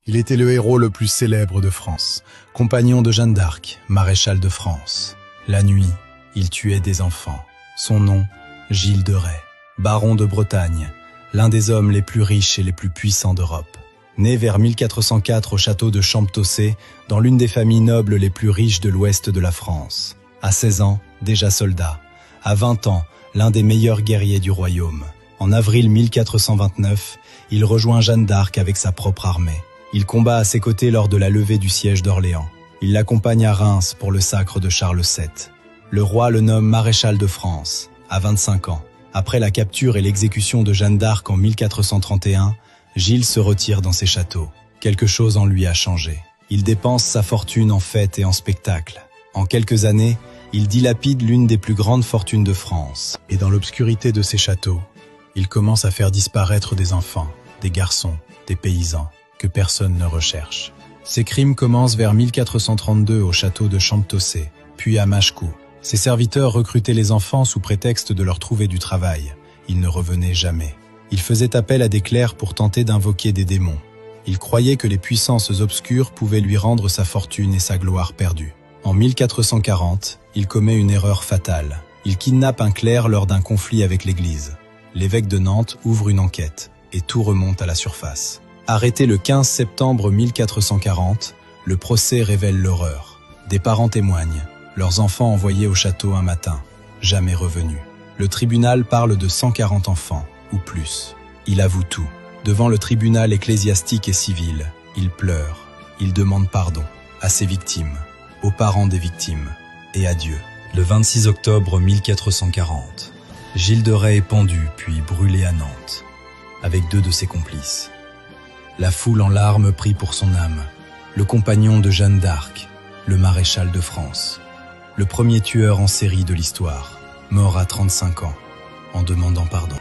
Il était le héros le plus célèbre de France, compagnon de Jeanne d'Arc, maréchal de France. La nuit, il tuait des enfants. Son nom, Gilles de Rais, baron de Bretagne, l'un des hommes les plus riches et les plus puissants d'Europe. Né vers 1404 au château de Champtocé, dans l'une des familles nobles les plus riches de l'ouest de la France. À 16 ans, déjà soldat. À 20 ans, l'un des meilleurs guerriers du royaume. En avril 1429, il rejoint Jeanne d'Arc avec sa propre armée. Il combat à ses côtés lors de la levée du siège d'Orléans. Il l'accompagne à Reims pour le sacre de Charles VII. Le roi le nomme maréchal de France, à 25 ans. Après la capture et l'exécution de Jeanne d'Arc en 1431, Gilles se retire dans ses châteaux. Quelque chose en lui a changé. Il dépense sa fortune en fêtes et en spectacles. En quelques années, il dilapide l'une des plus grandes fortunes de France. Et dans l'obscurité de ses châteaux, il commence à faire disparaître des enfants, des garçons, des paysans, que personne ne recherche. Ses crimes commencent vers 1432 au château de Champtocé, puis à Machecoul. Ses serviteurs recrutaient les enfants sous prétexte de leur trouver du travail. Ils ne revenaient jamais. Il faisait appel à des clercs pour tenter d'invoquer des démons. Il croyait que les puissances obscures pouvaient lui rendre sa fortune et sa gloire perdues. En 1440, il commet une erreur fatale. Il kidnappe un clerc lors d'un conflit avec l'Église. L'évêque de Nantes ouvre une enquête, et tout remonte à la surface. Arrêté le 15 septembre 1440, le procès révèle l'horreur. Des parents témoignent, leurs enfants envoyés au château un matin, jamais revenus. Le tribunal parle de 140 enfants, ou plus. Il avoue tout. Devant le tribunal ecclésiastique et civil, il pleure, il demande pardon à ses victimes, aux parents des victimes, et à Dieu. Le 26 octobre 1440, Gilles de Rais est pendu puis brûlé à Nantes, avec 2 de ses complices. La foule en larmes prie pour son âme, le compagnon de Jeanne d'Arc, le maréchal de France, le premier tueur en série de l'histoire, mort à 35 ans, en demandant pardon.